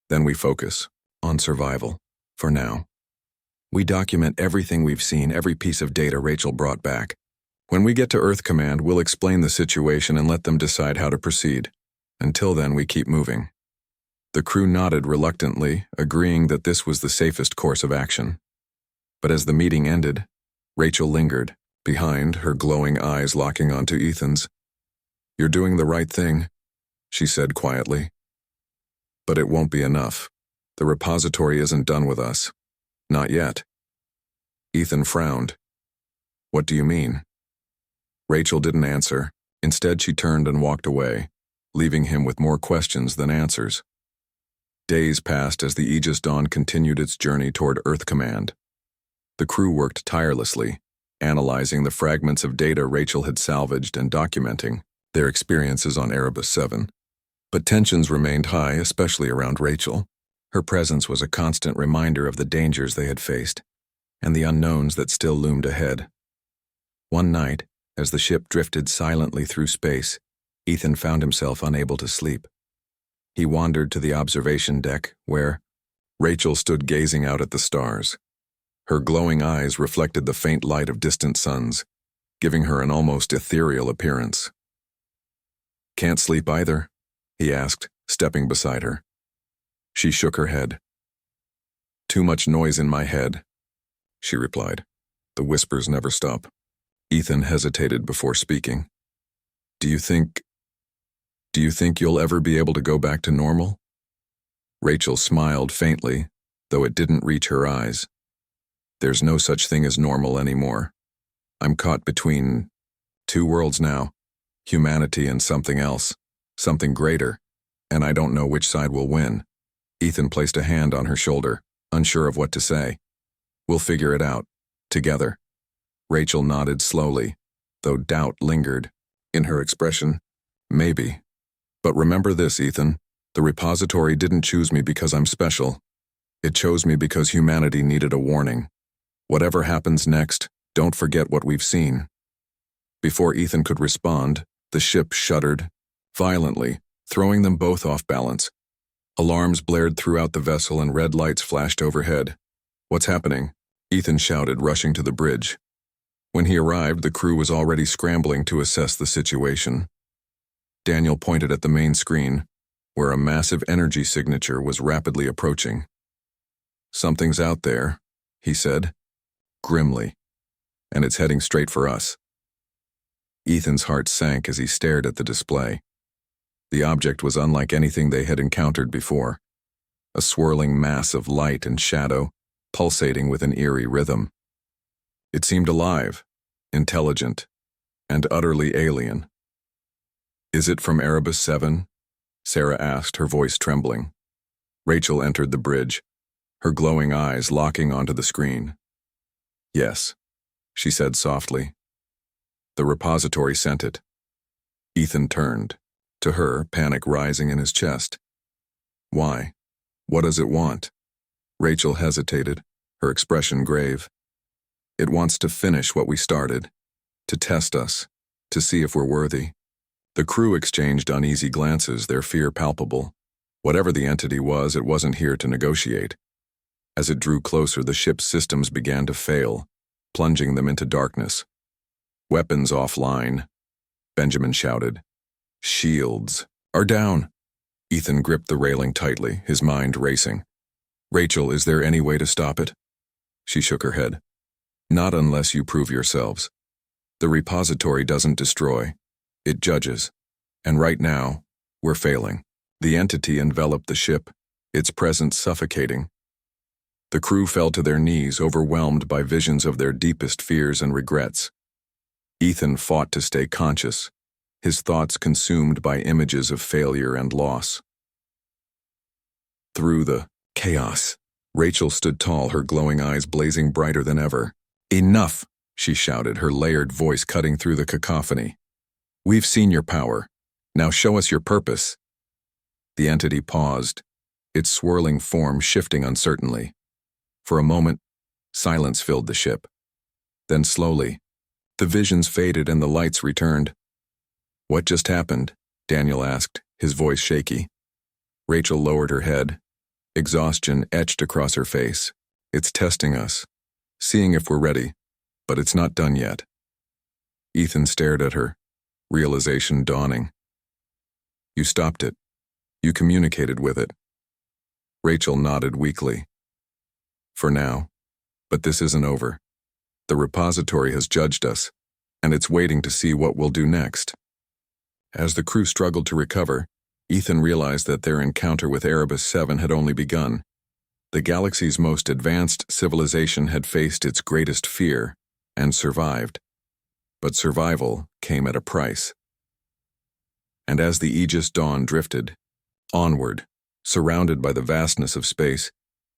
Then we focus on survival, for now. We document everything we've seen, every piece of data Rachel brought back. When we get to Earth Command, we'll explain the situation and let them decide how to proceed. Until then, we keep moving. The crew nodded reluctantly, agreeing that this was the safest course of action. But as the meeting ended, Rachel lingered, behind, her glowing eyes locking onto Ethan's. You're doing the right thing, she said quietly. But it won't be enough. The repository isn't done with us. Not yet. Ethan frowned. What do you mean? Rachel didn't answer. Instead, she turned and walked away, leaving him with more questions than answers. Days passed as the Aegis Dawn continued its journey toward Earth Command. The crew worked tirelessly, analyzing the fragments of data Rachel had salvaged and documenting their experiences on Erebus 7. But tensions remained high, especially around Rachel. Her presence was a constant reminder of the dangers they had faced, and the unknowns that still loomed ahead. One night, as the ship drifted silently through space, Ethan found himself unable to sleep. He wandered to the observation deck, where Rachel stood gazing out at the stars. Her glowing eyes reflected the faint light of distant suns, giving her an almost ethereal appearance. Can't sleep either? He asked, stepping beside her. She shook her head. Too much noise in my head, she replied. The whispers never stop. Ethan hesitated before speaking. Do you think you'll ever be able to go back to normal? Rachel smiled faintly, though it didn't reach her eyes. There's no such thing as normal anymore. I'm caught between two worlds now, humanity and something else, something greater, and I don't know which side will win. Ethan placed a hand on her shoulder, unsure of what to say. We'll figure it out, together. Rachel nodded slowly, though doubt lingered in her expression. Maybe. But remember this, Ethan. The repository didn't choose me because I'm special. It chose me because humanity needed a warning. Whatever happens next, don't forget what we've seen. Before Ethan could respond, the ship shuddered violently, throwing them both off balance. Alarms blared throughout the vessel and red lights flashed overhead. What's happening? Ethan shouted, rushing to the bridge. When he arrived, the crew was already scrambling to assess the situation. Daniel pointed at the main screen, where a massive energy signature was rapidly approaching. Something's out there, he said, grimly, and it's heading straight for us. Ethan's heart sank as he stared at the display. The object was unlike anything they had encountered before, a swirling mass of light and shadow, pulsating with an eerie rhythm. It seemed alive, intelligent, and utterly alien. Is it from Erebus 7? Sarah asked, her voice trembling. Rachel entered the bridge, her glowing eyes locking onto the screen. Yes, she said softly. The repository sent it. Ethan turned. To her, panic rising in his chest. Why? What does it want? Rachel hesitated, her expression grave. It wants to finish what we started, to test us, to see if we're worthy. The crew exchanged uneasy glances, their fear palpable. Whatever the entity was, it wasn't here to negotiate. As it drew closer, the ship's systems began to fail, plunging them into darkness. Weapons offline, Benjamin shouted. Shields are down. Ethan gripped the railing tightly, his mind racing. Rachel, is there any way to stop it? She shook her head. Not unless you prove yourselves. The repository doesn't destroy. It judges. And right now, we're failing. The entity enveloped the ship, its presence suffocating. The crew fell to their knees, overwhelmed by visions of their deepest fears and regrets. Ethan fought to stay conscious, his thoughts consumed by images of failure and loss. Through the chaos, Rachel stood tall, her glowing eyes blazing brighter than ever. "Enough!" she shouted, her layered voice cutting through the cacophony. "We've seen your power. Now show us your purpose." The entity paused, its swirling form shifting uncertainly. For a moment, silence filled the ship. Then slowly, the visions faded and the lights returned. "What just happened?" Daniel asked, his voice shaky. Rachel lowered her head. Exhaustion etched across her face. "It's testing us, seeing if we're ready, but it's not done yet." Ethan stared at her, realization dawning. "You stopped it. You communicated with it." Rachel nodded weakly. "For now. But this isn't over. The repository has judged us, and it's waiting to see what we'll do next." As the crew struggled to recover, Ethan realized that their encounter with Erebus 7 had only begun. The galaxy's most advanced civilization had faced its greatest fear and survived. But survival came at a price. And as the Aegis Dawn drifted onward, surrounded by the vastness of space,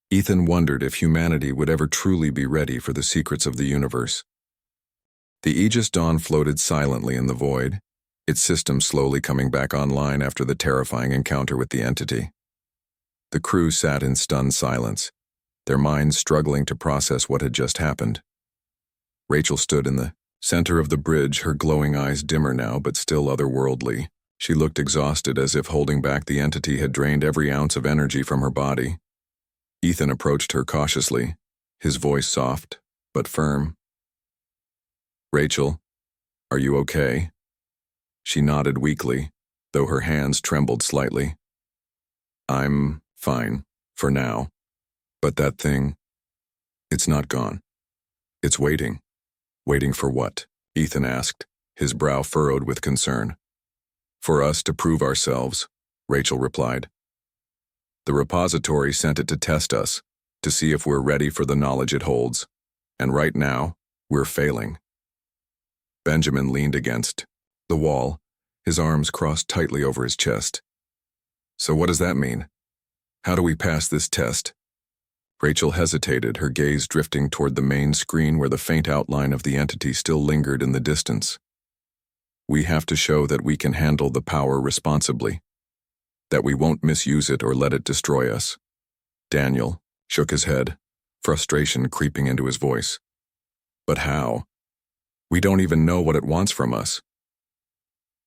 Ethan wondered if humanity would ever truly be ready for the secrets of the universe. The Aegis Dawn floated silently in the void, its system slowly coming back online after the terrifying encounter with the entity. The crew sat in stunned silence, their minds struggling to process what had just happened. Rachel stood in the center of the bridge, her glowing eyes dimmer now but still otherworldly. She looked exhausted, as if holding back the entity had drained every ounce of energy from her body. Ethan approached her cautiously, his voice soft but firm. "Rachel, are you okay?" She nodded weakly, though her hands trembled slightly. "I'm fine, for now. But that thing, it's not gone. It's waiting." "Waiting for what?" Ethan asked, his brow furrowed with concern. "For us to prove ourselves," Rachel replied. "The repository sent it to test us, to see if we're ready for the knowledge it holds. And right now, we're failing." Benjamin leaned against the wall, his arms crossed tightly over his chest. "So what does that mean? How do we pass this test?" Rachel hesitated, her gaze drifting toward the main screen where the faint outline of the entity still lingered in the distance. "We have to show that we can handle the power responsibly, that we won't misuse it or let it destroy us." Daniel shook his head, frustration creeping into his voice. "But how? We don't even know what it wants from us."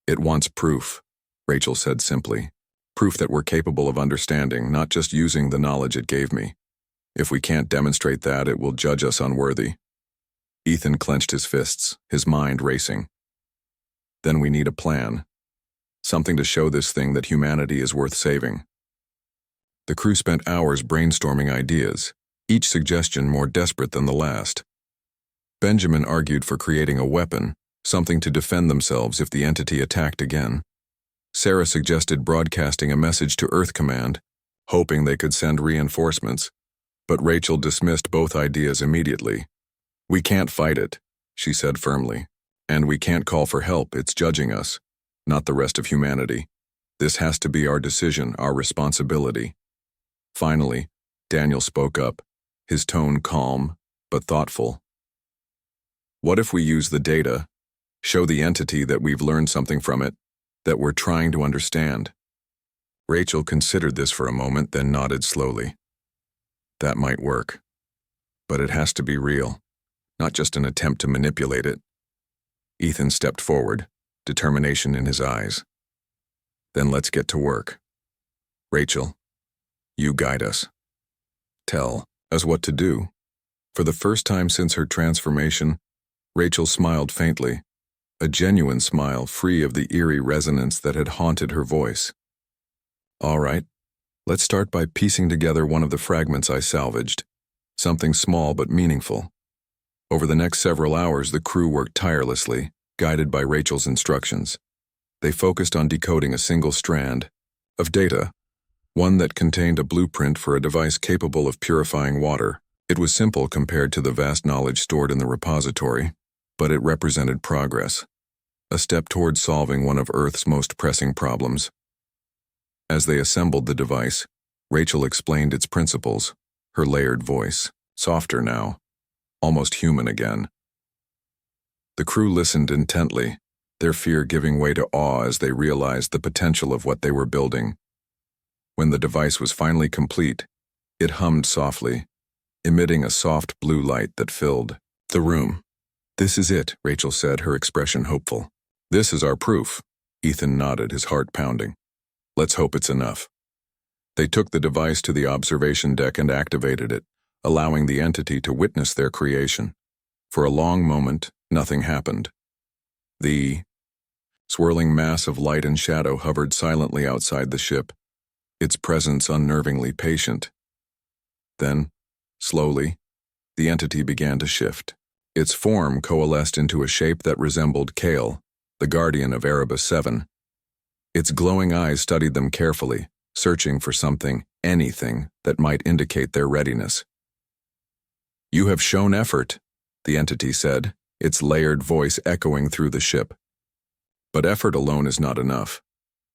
"It wants proof," Rachel said simply. "Proof that we're capable of understanding, not just using the knowledge it gave me. If we can't demonstrate that, it will judge us unworthy." Ethan clenched his fists, his mind racing. "Then we need a plan. Something to show this thing that humanity is worth saving." The crew spent hours brainstorming ideas, each suggestion more desperate than the last. Benjamin argued for creating a weapon, something to defend themselves if the entity attacked again. Sarah suggested broadcasting a message to Earth Command, hoping they could send reinforcements. But Rachel dismissed both ideas immediately. "We can't fight it," she said firmly. "And we can't call for help, it's judging us, not the rest of humanity. This has to be our decision, our responsibility." Finally, Daniel spoke up, his tone calm but thoughtful. "What if we use the data, show the entity that we've learned something from it, that we're trying to understand?" Rachel considered this for a moment, then nodded slowly. "That might work. But it has to be real, not just an attempt to manipulate it." Ethan stepped forward, determination in his eyes. "Then let's get to work. Rachel, you guide us. Tell us what to do." For the first time since her transformation, Rachel smiled faintly, a genuine smile free of the eerie resonance that had haunted her voice. "All right. Let's start by piecing together one of the fragments I salvaged, something small but meaningful." Over the next several hours, the crew worked tirelessly, guided by Rachel's instructions. They focused on decoding a single strand of data, one that contained a blueprint for a device capable of purifying water. It was simple compared to the vast knowledge stored in the repository, but it represented progress, a step toward solving one of Earth's most pressing problems. As they assembled the device, Rachel explained its principles, her layered voice, softer now, almost human again. The crew listened intently, their fear giving way to awe as they realized the potential of what they were building. When the device was finally complete, it hummed softly, emitting a soft blue light that filled the room. "This is it," Rachel said, her expression hopeful. "This is our proof." Ethan nodded, his heart pounding. "Let's hope it's enough." They took the device to the observation deck and activated it, allowing the entity to witness their creation. For a long moment, nothing happened. The swirling mass of light and shadow hovered silently outside the ship, its presence unnervingly patient. Then, slowly, the entity began to shift. Its form coalesced into a shape that resembled Kale, the guardian of Erebus 7. Its glowing eyes studied them carefully, searching for something, anything, that might indicate their readiness. "You have shown effort," the entity said, its layered voice echoing through the ship. "But effort alone is not enough.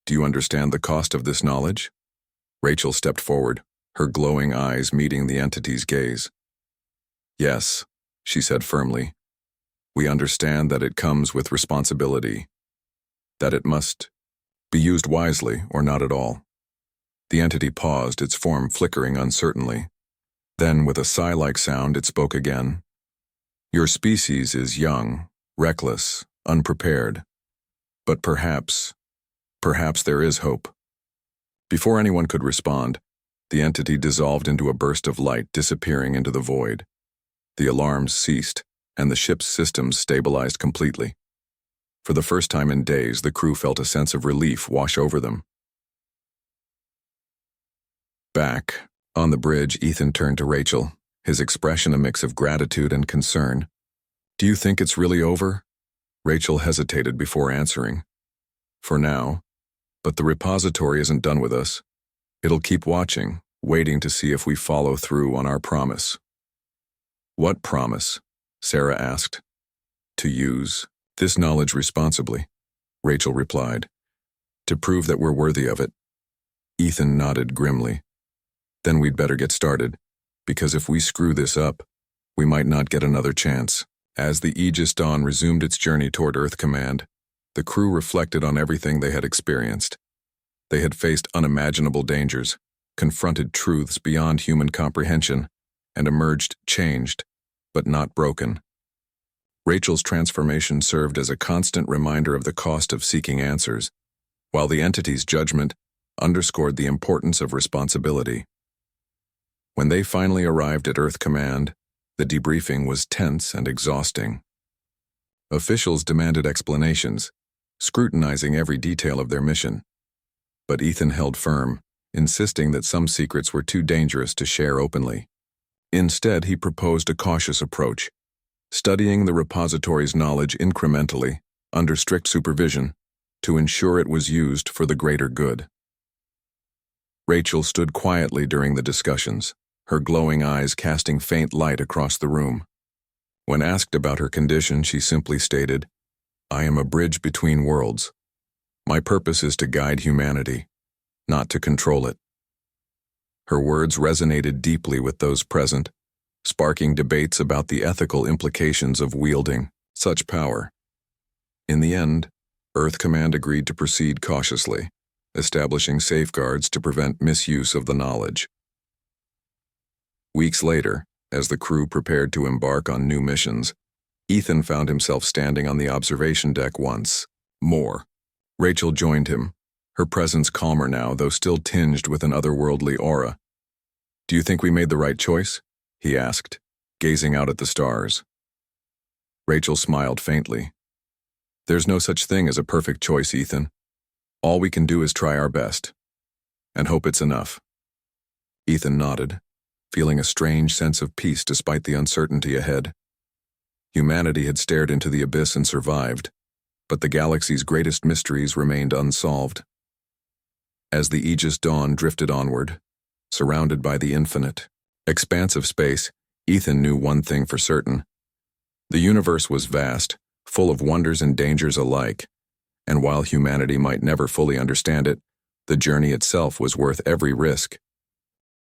Do you understand the cost of this knowledge?" Rachel stepped forward, her glowing eyes meeting the entity's gaze. "Yes," she said firmly. "We understand that it comes with responsibility, that it must be used wisely or not at all." The entity paused, its form flickering uncertainly. Then, with a sigh-like sound, it spoke again. "Your species is young, reckless, unprepared. But perhaps there is hope." Before anyone could respond, the entity dissolved into a burst of light, disappearing into the void. The alarms ceased, and the ship's systems stabilized completely. For the first time in days, the crew felt a sense of relief wash over them. Back on the bridge, Ethan turned to Rachel, his expression a mix of gratitude and concern. "Do you think it's really over?" Rachel hesitated before answering. "For now. But the repository isn't done with us. It'll keep watching, waiting to see if we follow through on our promise." "What promise?" Sarah asked. "To use this knowledge responsibly," Rachel replied. "To prove that we're worthy of it." Ethan nodded grimly. "Then we'd better get started, because if we screw this up, we might not get another chance." As the Aegis Dawn resumed its journey toward Earth Command, the crew reflected on everything they had experienced. They had faced unimaginable dangers, confronted truths beyond human comprehension, and emerged changed, but not broken. Rachel's transformation served as a constant reminder of the cost of seeking answers, while the entity's judgment underscored the importance of responsibility. When they finally arrived at Earth Command, the debriefing was tense and exhausting. Officials demanded explanations, scrutinizing every detail of their mission. But Ethan held firm, insisting that some secrets were too dangerous to share openly. Instead, he proposed a cautious approach, studying the repository's knowledge incrementally, under strict supervision, to ensure it was used for the greater good. Rachel stood quietly during the discussions, her glowing eyes casting faint light across the room. When asked about her condition, she simply stated, "I am a bridge between worlds. My purpose is to guide humanity, not to control it." Her words resonated deeply with those present, sparking debates about the ethical implications of wielding such power. In the end, Earth Command agreed to proceed cautiously, establishing safeguards to prevent misuse of the knowledge. Weeks later, as the crew prepared to embark on new missions, Ethan found himself standing on the observation deck once more. Rachel joined him, her presence calmer now, though still tinged with an otherworldly aura. "Do you think we made the right choice?" he asked, gazing out at the stars. Rachel smiled faintly. "There's no such thing as a perfect choice, Ethan. All we can do is try our best, and hope it's enough." Ethan nodded, feeling a strange sense of peace despite the uncertainty ahead. Humanity had stared into the abyss and survived, but the galaxy's greatest mysteries remained unsolved. As the Aegis Dawn drifted onward, surrounded by the infinite expanse of space, Ethan knew one thing for certain. The universe was vast, full of wonders and dangers alike, and while humanity might never fully understand it, the journey itself was worth every risk.